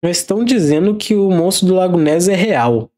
Mas estão dizendo que o monstro do Lago Ness é real.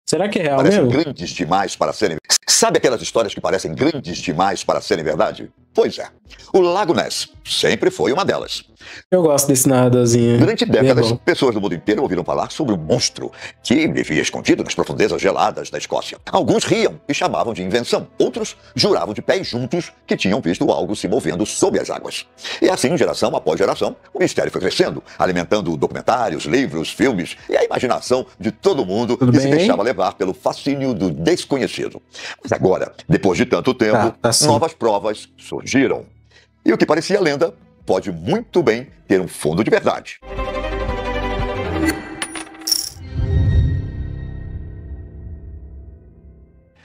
Será que é real Parecem mesmo? grandes demais para serem... Sabe aquelas histórias que parecem grandes demais para serem verdade? Pois é. O Lago Ness sempre foi uma delas. Eu gosto desse narradorzinho. Durante Bem décadas, bom. pessoas do mundo inteiro ouviram falar sobre um monstro que vivia escondido nas profundezas geladas da Escócia. Alguns riam e chamavam de invenção. Outros juravam de pés juntos que tinham visto algo se movendo sob as águas. E assim, geração após geração, o mistério foi crescendo, alimentando documentários, livros, filmes e a imaginação de todo mundo Tudo que se bem? deixava levar pelo fascínio do desconhecido. Mas agora, depois de tanto tempo, Tá sim. novas provas surgiram. E o que parecia lenda pode muito bem ter um fundo de verdade.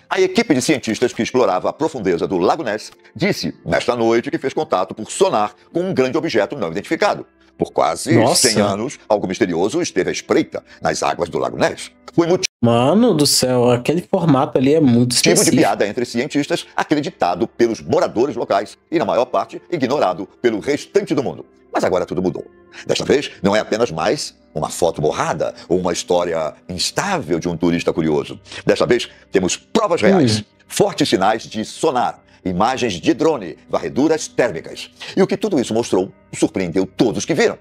A equipe de cientistas que explorava a profundeza do Lago Ness disse, nesta noite, que fez contato por sonar com um grande objeto não identificado. Por quase Nossa. 100 anos, algo misterioso esteve à espreita nas águas do Lago Ness. Foi motivo Mano do céu, aquele formato ali é muito de específico. piada entre cientistas, acreditado pelos moradores locais e, na maior parte, ignorado pelo restante do mundo. Mas agora tudo mudou. Desta vez, não é apenas mais uma foto borrada ou uma história instável de um turista curioso. Desta vez, temos provas reais, fortes sinais de sonar, imagens de drone, varreduras térmicas. E o que tudo isso mostrou surpreendeu todos que viram.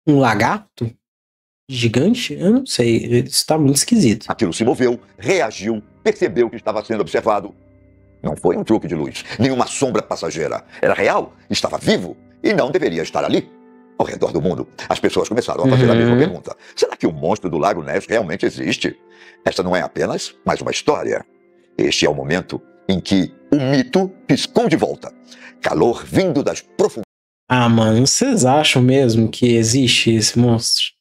Um lagarto? Gigante? Eu não sei, isso tá muito esquisito. Aquilo se moveu, reagiu, percebeu que estava sendo observado. Não foi um truque de luz, nenhuma sombra passageira. Era real, estava vivo e não deveria estar ali. Ao redor do mundo, as pessoas começaram a fazer a mesma pergunta. Será que o monstro do Lago Ness realmente existe? Esta não é apenas mais uma história. Este é o momento em que o mito piscou de volta. Calor vindo das profundezas. Ah, mano, vocês acham mesmo que existe esse monstro?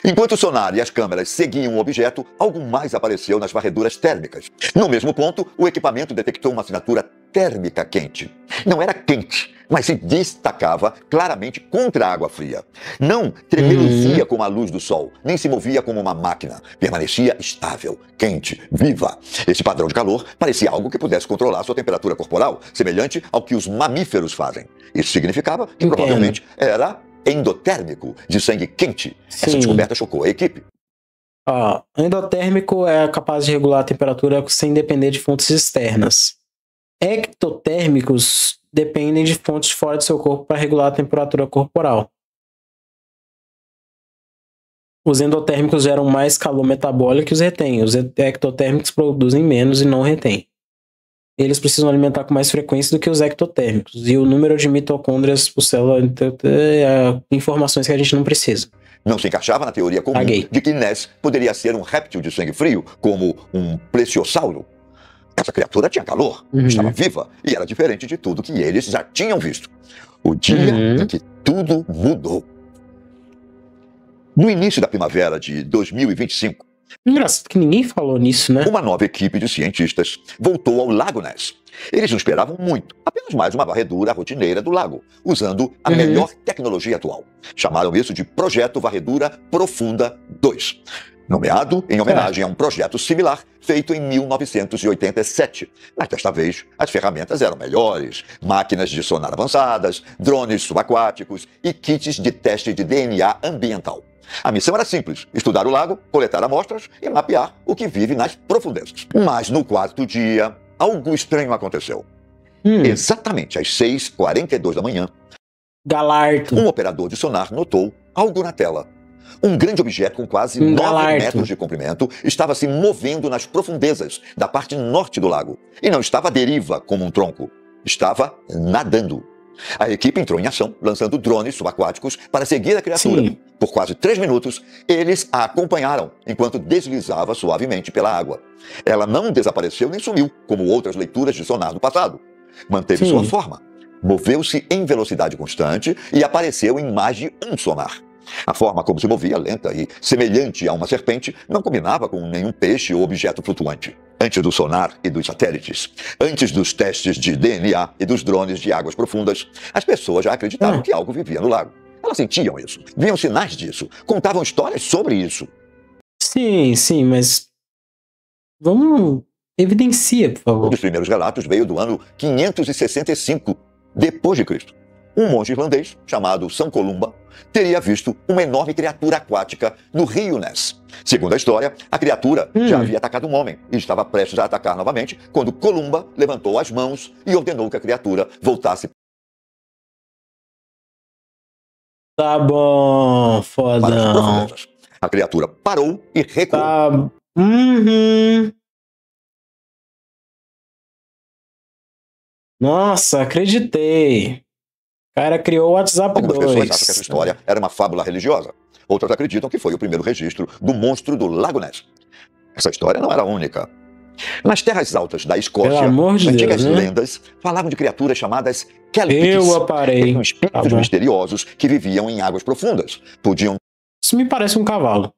Enquanto o sonar e as câmeras seguiam o objeto, algo mais apareceu nas varreduras térmicas. No mesmo ponto, o equipamento detectou uma assinatura térmica quente. Não era quente, mas se destacava claramente contra a água fria. Não tremeluzia como a luz do sol, nem se movia como uma máquina. Permanecia estável, quente, viva. Esse padrão de calor parecia algo que pudesse controlar sua temperatura corporal, semelhante ao que os mamíferos fazem. Isso significava que provavelmente era endotérmico, de sangue quente. Essa descoberta chocou a equipe. Ó, endotérmico é capaz de regular a temperatura sem depender de fontes externas. Ectotérmicos dependem de fontes fora do seu corpo para regular a temperatura corporal. Os endotérmicos geram mais calor metabólico que os retém. Os ectotérmicos produzem menos e não retêm. Eles precisam alimentar com mais frequência do que os ectotérmicos. E o número de mitocôndrias por célula é informações que a gente não precisa. Não se encaixava na teoria comum de que Ness poderia ser um réptil de sangue frio, como um plesiosauro. Essa criatura tinha calor, estava viva e era diferente de tudo que eles já tinham visto. O dia em que tudo mudou. No início da primavera de 2025, engraçado que ninguém falou nisso, né? uma nova equipe de cientistas voltou ao Lago Ness. Eles não esperavam muito, apenas mais uma varredura rotineira do lago, usando a melhor tecnologia atual. Chamaram isso de Projeto Varredura Profunda 2. Nomeado em homenagem a um projeto similar feito em 1987. Mas desta vez, as ferramentas eram melhores, máquinas de sonar avançadas, drones subaquáticos e kits de teste de DNA ambiental. A missão era simples, estudar o lago, coletar amostras e mapear o que vive nas profundezas. Mas no quarto dia, algo estranho aconteceu. Exatamente às 6h42 da manhã, Galarto. um operador de sonar notou algo na tela. Um grande objeto com quase 9 metros de comprimento estava se movendo nas profundezas da parte norte do lago. E não estava à deriva como um tronco, estava nadando. A equipe entrou em ação, lançando drones subaquáticos para seguir a criatura. Por quase 3 minutos, eles a acompanharam enquanto deslizava suavemente pela água. Ela não desapareceu nem sumiu, como outras leituras de sonar do passado. Manteve sua forma, moveu-se em velocidade constante e apareceu em mais de um sonar. A forma como se movia, lenta e semelhante a uma serpente, não combinava com nenhum peixe ou objeto flutuante. Antes do sonar e dos satélites, antes dos testes de DNA e dos drones de águas profundas, as pessoas já acreditavam que algo vivia no lago. Elas sentiam isso, viam sinais disso, contavam histórias sobre isso. Sim, mas vamos... Evidencia, por favor. Um dos primeiros relatos veio do ano 565 depois de Cristo. um monge irlandês chamado São Columba teria visto uma enorme criatura aquática no rio Ness. Segundo a história, a criatura já havia atacado um homem e estava prestes a atacar novamente quando Columba levantou as mãos e ordenou que a criatura voltasse Tá bom, para as fodão. profundezas. A criatura parou e recuou. Tá. Uhum. Nossa, acreditei. O cara criou o WhatsApp Algumas pessoas 2. acham que essa história era uma fábula religiosa. Outras acreditam que foi o primeiro registro do monstro do Lago Ness. Essa história não era única. Nas terras altas da Escócia, Pelo amor de antigas Deus, né? lendas falavam de criaturas chamadas Kelpies. Eu aparei. Eram espíritos Tá bom. misteriosos que viviam em águas profundas. Podiam Isso me parece um cavalo.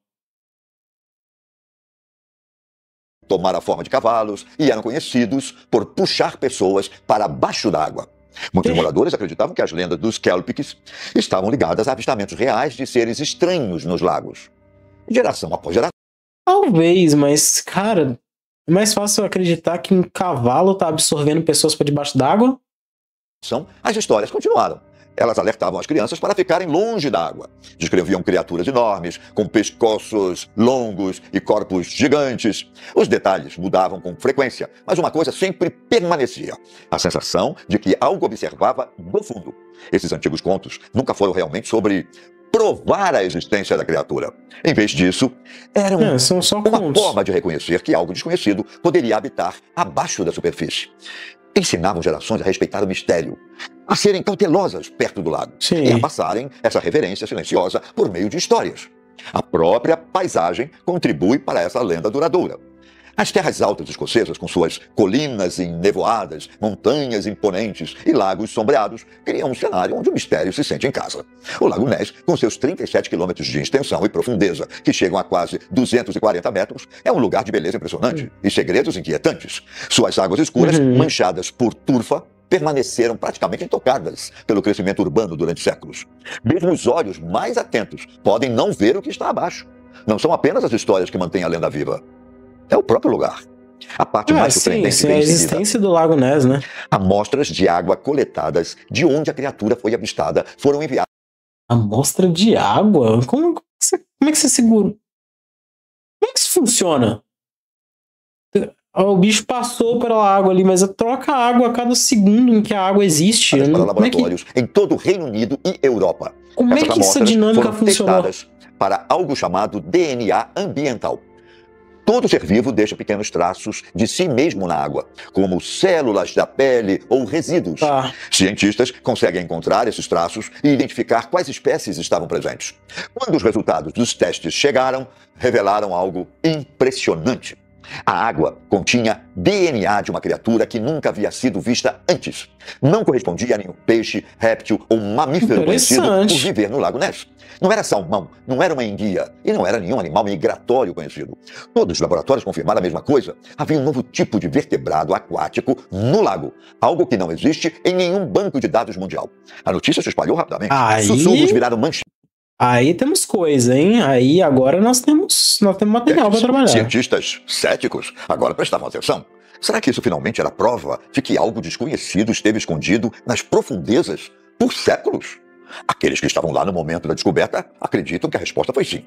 tomar a forma de cavalos e eram conhecidos por puxar pessoas para baixo d'água. Muitos moradores acreditavam que as lendas dos Kelpies estavam ligadas a avistamentos reais de seres estranhos nos lagos. Geração após geração, Talvez, mas, cara, é mais fácil acreditar que um cavalo tá absorvendo pessoas pra debaixo d'água? as histórias continuaram. Elas alertavam as crianças para ficarem longe da água. Descreviam criaturas enormes, com pescoços longos e corpos gigantes. Os detalhes mudavam com frequência, mas uma coisa sempre permanecia: a sensação de que algo observava do fundo. Esses antigos contos nunca foram realmente sobre provar a existência da criatura. Em vez disso, eram São só uma contos. forma de reconhecer que algo desconhecido poderia habitar abaixo da superfície. Ensinavam gerações a respeitar o mistério, a serem cautelosas perto do lago Sim. e a passarem essa reverência silenciosa por meio de histórias. A própria paisagem contribui para essa lenda duradoura. As terras altas escocesas, com suas colinas enevoadas, montanhas imponentes e lagos sombreados, criam um cenário onde o mistério se sente em casa. O Lago Ness, com seus 37 quilômetros de extensão e profundeza, que chegam a quase 240 metros, é um lugar de beleza impressionante e segredos inquietantes. Suas águas escuras, manchadas por turfa, permaneceram praticamente intocadas pelo crescimento urbano durante séculos. Mesmo os olhos mais atentos podem não ver o que está abaixo. Não são apenas as histórias que mantêm a lenda viva. É o próprio lugar. A parte mais surpreendente sim, vem a em seguida. existência do Lago Ness, né? Amostras de água coletadas de onde a criatura foi avistada foram enviadas Amostra de água? Como é que você segura? Como é que isso funciona? O bicho passou pela água ali, mas troca a água a cada segundo em que a água existe. para Como é que, laboratórios em todo o Reino Unido e Europa. como é Essas que essa amostras dinâmica foram funcionou? testadas para algo chamado DNA ambiental. Todo ser vivo deixa pequenos traços de si mesmo na água, como células da pele ou resíduos. Tá. Cientistas conseguem encontrar esses traços e identificar quais espécies estavam presentes. Quando os resultados dos testes chegaram, revelaram algo impressionante. A água continha DNA de uma criatura que nunca havia sido vista antes. Não correspondia a nenhum peixe, réptil ou mamífero conhecido por viver no Lago Ness. Não era salmão, não era uma enguia e não era nenhum animal migratório conhecido. Todos os laboratórios confirmaram a mesma coisa. Havia um novo tipo de vertebrado aquático no lago, algo que não existe em nenhum banco de dados mundial. A notícia se espalhou rapidamente. Sussurros viraram manchas. Aí temos coisa, hein? Aí agora nós temos material para trabalhar. Cientistas céticos agora prestavam atenção. Será que isso finalmente era prova de que algo desconhecido esteve escondido nas profundezas por séculos? Aqueles que estavam lá no momento da descoberta acreditam que a resposta foi sim.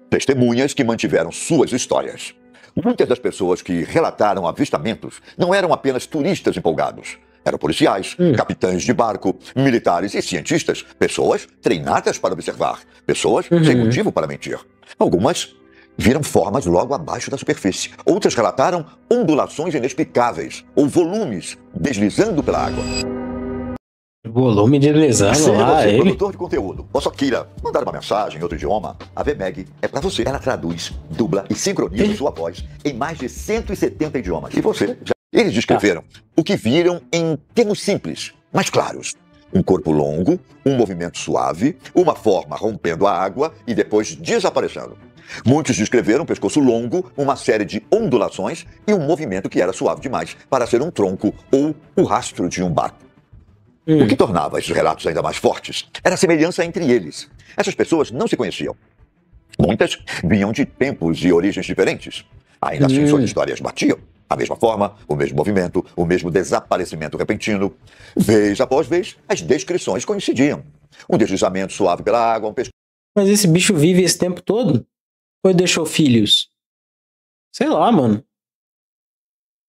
Testemunhas que mantiveram suas histórias. Muitas das pessoas que relataram avistamentos não eram apenas turistas empolgados. Eram policiais, capitães de barco, militares e cientistas. Pessoas treinadas para observar. Pessoas sem motivo para mentir. Algumas viram formas logo abaixo da superfície. Outras relataram ondulações inexplicáveis ou volumes deslizando pela água. Volume deslizando Seja lá, você ele. produtor de conteúdo ou só queira mandar uma mensagem em outro idioma, a VMEG é para você. Ela traduz, dubla e sincroniza sua voz em mais de 170 idiomas. E você já... Eles descreveram o que viram em termos simples, mas claros. Um corpo longo, um movimento suave, uma forma rompendo a água e depois desaparecendo. Muitos descreveram um pescoço longo, uma série de ondulações e um movimento que era suave demais para ser um tronco ou o rastro de um barco. O que tornava esses relatos ainda mais fortes era a semelhança entre eles. Essas pessoas não se conheciam. Muitas vinham de tempos e origens diferentes. Ainda assim, suas histórias batiam. A mesma forma, o mesmo movimento, o mesmo desaparecimento repentino. Vez após vez, as descrições coincidiam. Um deslizamento suave pela água, um pescoço. Mas esse bicho vive esse tempo todo? Ou deixou filhos? Sei lá, mano.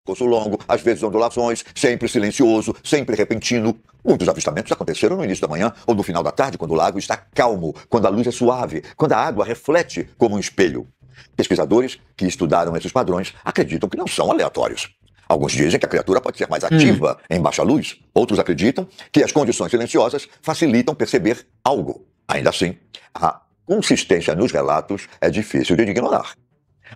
Pescoço longo, às vezes ondulações, sempre silencioso, sempre repentino. Muitos avistamentos aconteceram no início da manhã ou no final da tarde, quando o lago está calmo, quando a luz é suave, quando a água reflete como um espelho. Pesquisadores que estudaram esses padrões acreditam que não são aleatórios. Alguns dizem que a criatura pode ser mais ativa em baixa luz. Outros acreditam que as condições silenciosas facilitam perceber algo. Ainda assim, a consistência nos relatos é difícil de ignorar.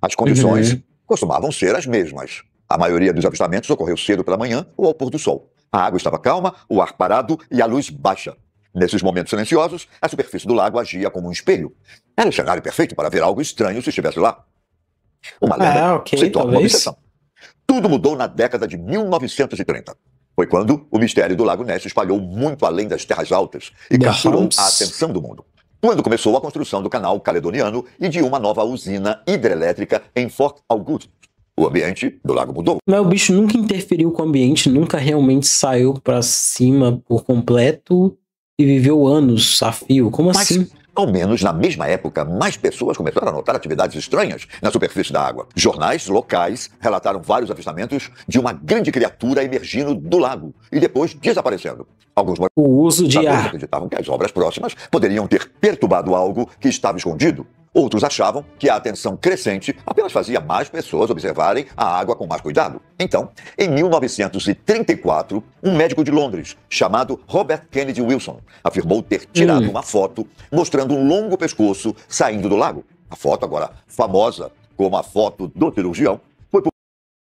As condições costumavam ser as mesmas. A maioria dos avistamentos ocorreu cedo pela manhã ou ao pôr do sol. A água estava calma, o ar parado e a luz baixa. Nesses momentos silenciosos, a superfície do lago agia como um espelho. Era o cenário perfeito para ver algo estranho se estivesse lá. Uma lenda se torna uma obsessão. Tudo mudou na década de 1930. Foi quando o mistério do Lago Ness se espalhou muito além das terras altas e capturou a atenção do mundo. Quando começou a construção do canal Caledoniano e de uma nova usina hidrelétrica em Fort August. O ambiente do lago mudou. Mas o bicho nunca interferiu com o ambiente, nunca realmente saiu pra cima por completo e viveu anos a fio. Como assim? Ao menos na mesma época, mais pessoas começaram a notar atividades estranhas na superfície da água. Jornais locais relataram vários avistamentos de uma grande criatura emergindo do lago e depois desaparecendo. Alguns o uso de ar acreditavam que as obras próximas poderiam ter perturbado algo que estava escondido. Outros achavam que a atenção crescente apenas fazia mais pessoas observarem a água com mais cuidado. Então, em 1934, um médico de Londres, chamado Robert Kennedy Wilson, afirmou ter tirado uma foto mostrando um longo pescoço saindo do lago. A foto, agora famosa como a foto do cirurgião, foi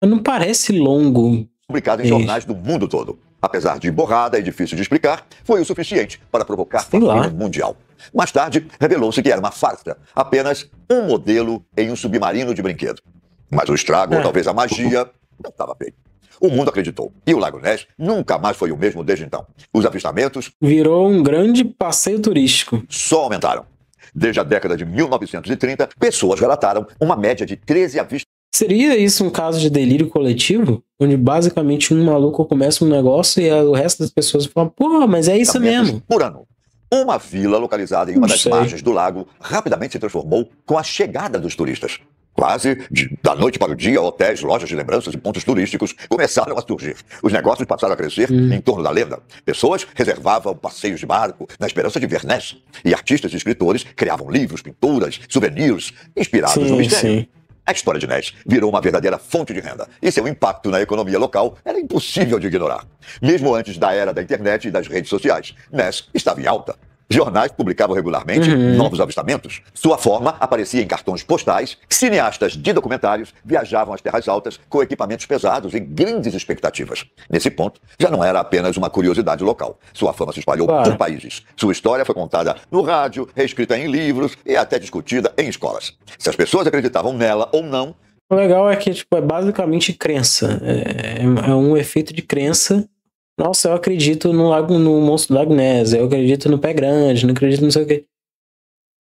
não parece longo. Publicada em jornais do mundo todo. Apesar de borrada e difícil de explicar, foi o suficiente para provocar fascínio mundial. Mais tarde, revelou-se que era uma farsa, apenas um modelo em um submarino de brinquedo. Mas o estrago, ou talvez a magia, não estava feito. O mundo acreditou, e o Lago Ness nunca mais foi o mesmo desde então. Os avistamentos virou um grande passeio turístico. Só aumentaram. Desde a década de 1930, pessoas relataram uma média de 13 avistamentos. Seria isso um caso de delírio coletivo? Onde basicamente um maluco começa um negócio e o resto das pessoas falam, pô, mas é isso mesmo. Por ano. Uma vila localizada em uma das margens do lago rapidamente se transformou com a chegada dos turistas. Quase da noite para o dia, hotéis, lojas de lembranças e pontos turísticos começaram a surgir. Os negócios passaram a crescer em torno da lenda. Pessoas reservavam passeios de barco na esperança de ver Ness. E artistas e escritores criavam livros, pinturas, souvenirs inspirados no mistério. A história de Ness virou uma verdadeira fonte de renda e seu impacto na economia local era impossível de ignorar. Mesmo antes da era da internet e das redes sociais, Ness estava em alta. Jornais publicavam regularmente novos avistamentos. Sua forma aparecia em cartões postais. Cineastas de documentários viajavam às terras altas com equipamentos pesados e grandes expectativas. Nesse ponto, já não era apenas uma curiosidade local. Sua fama se espalhou por países. Sua história foi contada no rádio, reescrita em livros e até discutida em escolas. Se as pessoas acreditavam nela ou não... O legal é que é basicamente crença. É um efeito de crença. Nossa, eu acredito no monstro do Lago Ness, eu acredito no Pé Grande, não acredito não sei o quê.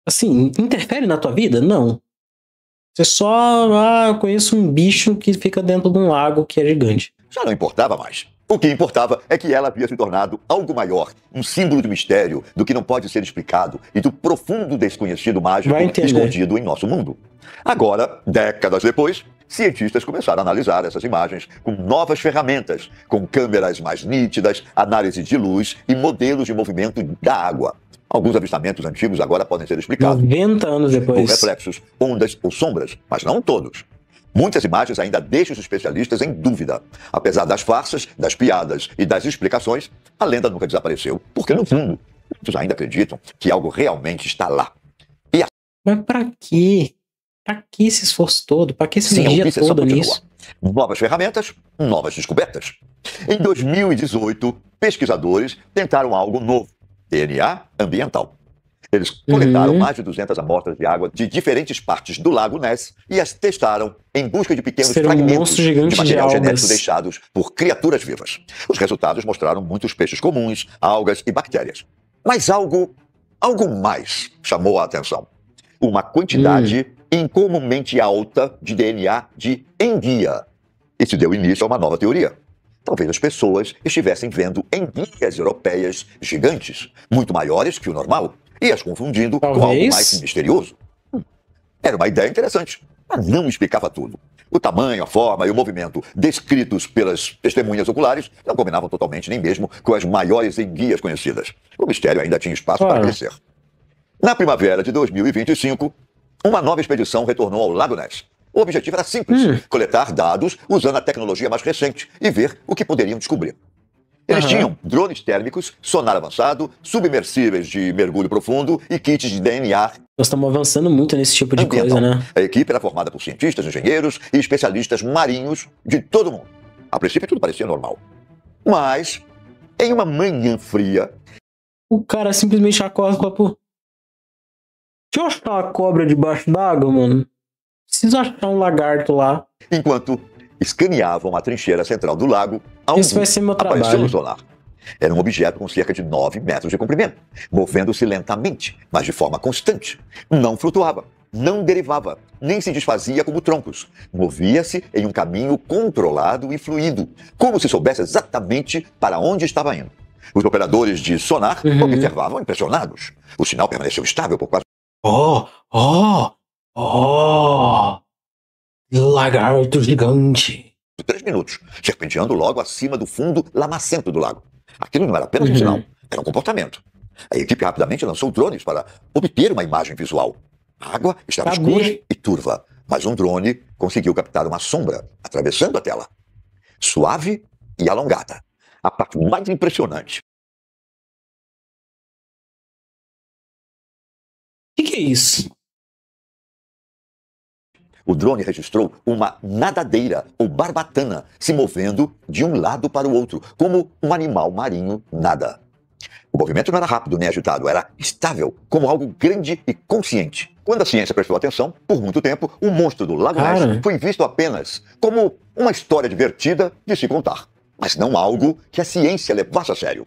Assim, interfere na tua vida? Não. Você só, eu conheço um bicho que fica dentro de um lago que é gigante. Já não importava mais. O que importava é que ela havia se tornado algo maior, um símbolo de mistério, do que não pode ser explicado e do profundo desconhecido mágico escondido em nosso mundo. Agora, décadas depois, cientistas começaram a analisar essas imagens com novas ferramentas, com câmeras mais nítidas, análise de luz e modelos de movimento da água. Alguns avistamentos antigos agora podem ser explicados 90 anos depois por reflexos, ondas ou sombras, mas não todos. Muitas imagens ainda deixam os especialistas em dúvida. Apesar das farsas, das piadas e das explicações, a lenda nunca desapareceu, porque no fundo, muitos ainda acreditam que algo realmente está lá. Mas pra quê? Pra que esse esforço todo? Pra que essa energia toda nisso? Novas ferramentas, novas descobertas. Em 2018, pesquisadores tentaram algo novo: DNA ambiental. Eles coletaram mais de 200 amostras de água de diferentes partes do Lago Ness e as testaram em busca de pequenos fragmentos de material genético deixados por criaturas vivas. Os resultados mostraram muitos peixes comuns, algas e bactérias. Mas algo mais chamou a atenção. Uma quantidade incomumente alta de DNA de enguia. Isso deu início a uma nova teoria. Talvez as pessoas estivessem vendo enguias europeias gigantes, muito maiores que o normal, e as confundindo com algo mais misterioso. Era uma ideia interessante, mas não explicava tudo. O tamanho, a forma e o movimento descritos pelas testemunhas oculares não combinavam totalmente nem mesmo com as maiores enguias conhecidas. O mistério ainda tinha espaço para crescer. Na primavera de 2025, uma nova expedição retornou ao Lago Ness. O objetivo era simples, coletar dados usando a tecnologia mais recente e ver o que poderiam descobrir. Eles tinham drones térmicos, sonar avançado, submersíveis de mergulho profundo e kits de DNA. Nós estamos avançando muito nesse tipo de coisa, né? A equipe era formada por cientistas, engenheiros e especialistas marinhos de todo mundo. A princípio tudo parecia normal. Mas, em uma manhã fria... O cara simplesmente acorda com a... Deixa eu achar uma cobra debaixo d'água, mano. Preciso achar um lagarto lá. Enquanto escaneavam a trincheira central do lago, esse vai ser meu trabalho. Apareceu no sonar. Era um objeto com cerca de 9 metros de comprimento, movendo-se lentamente, mas de forma constante. Não flutuava, não derivava, nem se desfazia como troncos. Movia-se em um caminho controlado e fluido, como se soubesse exatamente para onde estava indo. Os operadores de sonar observavam impressionados. O sinal permaneceu estável por quase... Lagarto gigante. 3 minutos, serpenteando logo acima do fundo lamacento do lago. Aquilo não era apenas um sinal, era um comportamento. A equipe rapidamente lançou drones para obter uma imagem visual. A água estava escura e turva, mas um drone conseguiu captar uma sombra atravessando a tela. Suave e alongada. A parte mais impressionante. O que é isso? O drone registrou uma nadadeira ou barbatana se movendo de um lado para o outro, como um animal marinho nada. O movimento não era rápido nem agitado, era estável, como algo grande e consciente. Quando a ciência prestou atenção, por muito tempo, o monstro do Lago Ness foi visto apenas como uma história divertida de se contar, mas não algo que a ciência levasse a sério.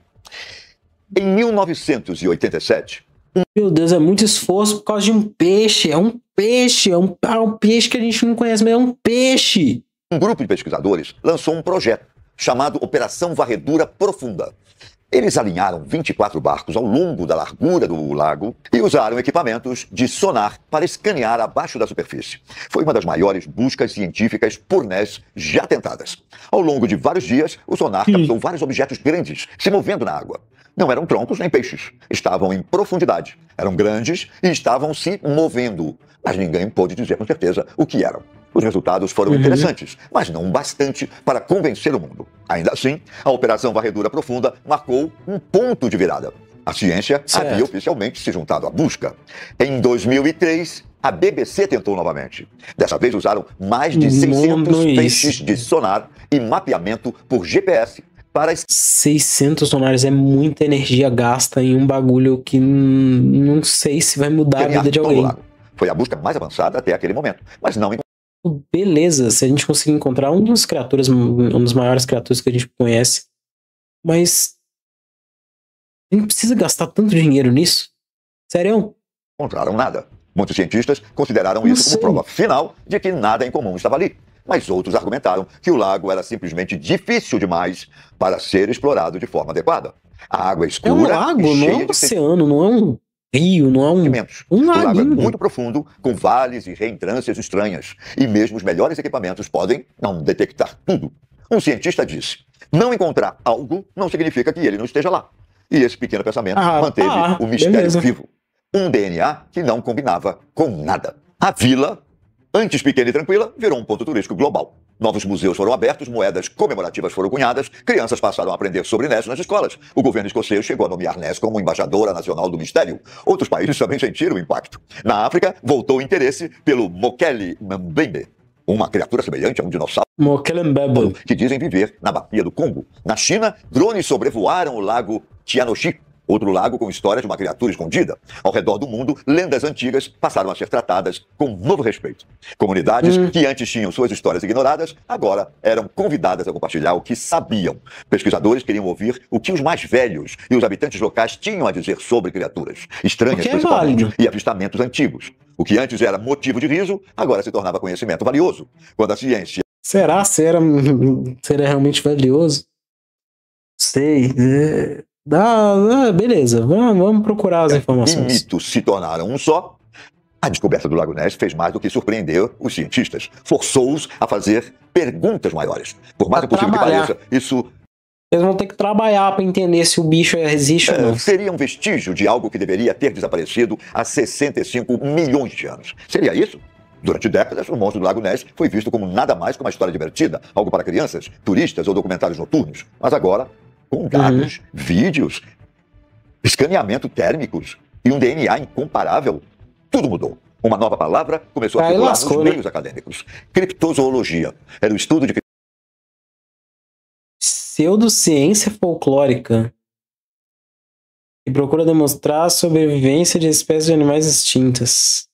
Em 1987... Meu Deus, é muito esforço por causa de um peixe. É um peixe, é um peixe que a gente não conhece, mas é um peixe. Um grupo de pesquisadores lançou um projeto chamado Operação Varredura Profunda. Eles alinharam 24 barcos ao longo da largura do lago e usaram equipamentos de sonar para escanear abaixo da superfície. Foi uma das maiores buscas científicas por Ness já tentadas. Ao longo de vários dias, o sonar captou vários objetos grandes se movendo na água. Não eram troncos nem peixes. Estavam em profundidade. Eram grandes e estavam se movendo. Mas ninguém pôde dizer com certeza o que eram. Os resultados foram interessantes, mas não bastante para convencer o mundo. Ainda assim, a Operação Varredura Profunda marcou um ponto de virada. A ciência havia oficialmente se juntado à busca. Em 2003, a BBC tentou novamente. Dessa vez usaram mais de 600 peixes de sonar e mapeamento por GPS. 600 sonares é muita energia gasta em um bagulho que não sei se vai mudar a vida de alguém. Foi a busca mais avançada até aquele momento, mas não... Beleza, se a gente conseguir encontrar uma das maiores criaturas que a gente conhece, mas a gente precisa gastar tanto dinheiro nisso? Sério? Encontraram nada. Muitos cientistas consideraram isso como prova final de que nada em comum estava ali. Mas outros argumentaram que o lago era simplesmente difícil demais para ser explorado de forma adequada. A água é escura e lago, e cheia não é um oceano, não é um rio, não é um O lago é muito profundo, com vales e reentrâncias estranhas. E mesmo os melhores equipamentos podem não detectar tudo. Um cientista disse, não encontrar algo não significa que ele não esteja lá. E esse pequeno pensamento manteve o mistério vivo. Um DNA que não combinava com nada. A vila... Antes pequena e tranquila, virou um ponto turístico global. Novos museus foram abertos, moedas comemorativas foram cunhadas, crianças passaram a aprender sobre Ness nas escolas. O governo escocês chegou a nomear Ness como embaixadora nacional do mistério. Outros países também sentiram o impacto. Na África, voltou o interesse pelo Mokele Mbembe, uma criatura semelhante a um dinossauro que dizem viver na Bacia do Congo. Na China, drones sobrevoaram o lago Tianoshi, outro lago com história de uma criatura escondida. Ao redor do mundo, lendas antigas passaram a ser tratadas com novo respeito. Comunidades que antes tinham suas histórias ignoradas, agora eram convidadas a compartilhar o que sabiam. Pesquisadores queriam ouvir o que os mais velhos e os habitantes locais tinham a dizer sobre criaturas estranhas, principalmente, e avistamentos antigos. O que antes era motivo de riso, agora se tornava conhecimento valioso. Quando a ciência Será? Será realmente valioso? Sei. Beleza, vamos procurar as informações. E mitos se tornaram um só. A descoberta do Lago Ness fez mais do que surpreender os cientistas. Forçou-os a fazer perguntas maiores. Por mais impossível que pareça, isso... Eles vão ter que trabalhar para entender se o bicho existe ou não. Seria um vestígio de algo que deveria ter desaparecido há 65 milhões de anos. Seria isso? Durante décadas, o monstro do Lago Ness foi visto como nada mais que uma história divertida, algo para crianças, turistas ou documentários noturnos. Mas agora, com dados, vídeos, escaneamento térmicos e um DNA incomparável, tudo mudou. Uma nova palavra começou a circular nos meios acadêmicos. Criptozoologia. Era o estudo de... Pseudociência folclórica. Que procura demonstrar a sobrevivência de espécies de animais extintas.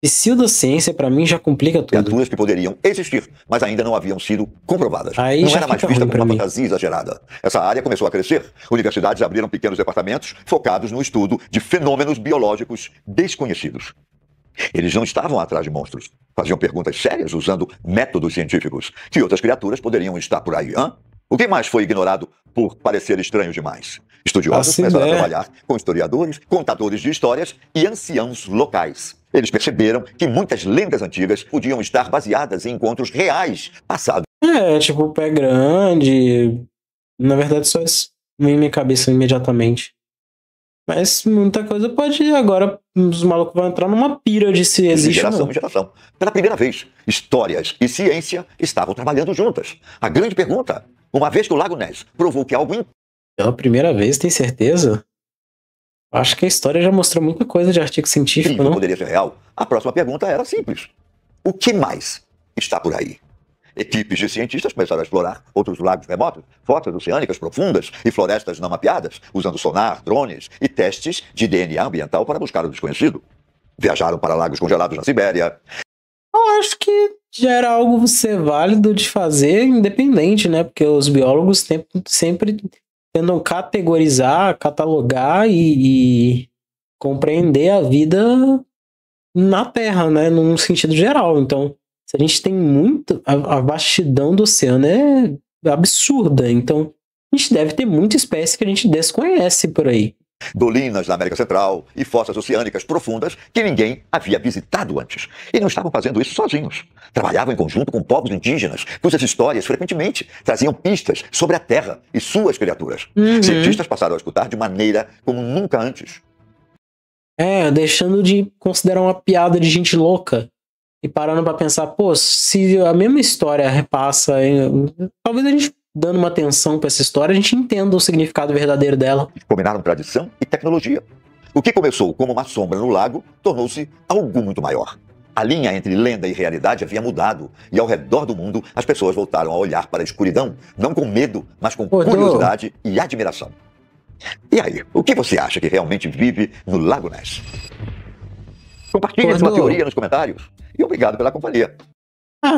Pseudociência, pra mim, já complica tudo. Criaturas que poderiam existir, mas ainda não haviam sido comprovadas. Aí não já era mais fica vista ruim como pra uma mim. fantasia exagerada. Essa área começou a crescer. Universidades abriram pequenos departamentos focados no estudo de fenômenos biológicos desconhecidos. Eles não estavam atrás de monstros. Faziam perguntas sérias usando métodos científicos. Que outras criaturas poderiam estar por aí, hã? O que mais foi ignorado por parecer estranho demais? Estudiosos começaram a trabalhar com historiadores, contadores de histórias e anciãos locais. Eles perceberam que muitas lendas antigas podiam estar baseadas em encontros reais passados. Tipo, o pé grande. Na verdade, só isso vem na minha cabeça imediatamente. Mas muita coisa pode ir. Agora os malucos vão entrar numa pira de se existe ou não. Geração em geração. Pela primeira vez, histórias e ciência estavam trabalhando juntas. A grande pergunta, uma vez que o Lago Ness provou que algo... Pela primeira vez, tem certeza? Acho que a história já mostrou muita coisa de artigo científico, não? poderia ser real. A próxima pergunta era simples. O que mais está por aí? Equipes de cientistas começaram a explorar outros lagos remotos, fotos oceânicas profundas e florestas não mapeadas, usando sonar, drones e testes de DNA ambiental para buscar o desconhecido. Viajaram para lagos congelados na Sibéria. Eu acho que já era algo ser válido de fazer independente, né? Porque os biólogos sempre tentam categorizar, catalogar e compreender a vida na Terra, né? Num sentido geral. Então, se a gente tem muito... A vastidão do oceano é absurda. Então, a gente deve ter muita espécie que a gente desconhece por aí. Dolinas na América Central e fossas oceânicas profundas que ninguém havia visitado antes. E não estavam fazendo isso sozinhos. Trabalhavam em conjunto com povos indígenas, cujas histórias frequentemente traziam pistas sobre a Terra e suas criaturas. Cientistas passaram a escutar de maneira como nunca antes. Deixando de considerar uma piada de gente louca e parando pra pensar, pô, se a mesma história repassa, talvez a gente dando uma atenção pra essa história, a gente entenda o significado verdadeiro dela. Combinaram tradição e tecnologia. O que começou como uma sombra no lago tornou-se algo muito maior. A linha entre lenda e realidade havia mudado, e ao redor do mundo as pessoas voltaram a olhar para a escuridão, não com medo, mas com curiosidade e admiração. E aí, o que você acha que realmente vive no Lago Ness? Compartilhe sua teoria nos comentários. E obrigado pela companhia.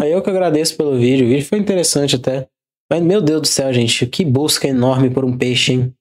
Eu que agradeço pelo vídeo. O vídeo foi interessante até. Mas, meu Deus do céu, gente, que busca enorme por um peixe, hein?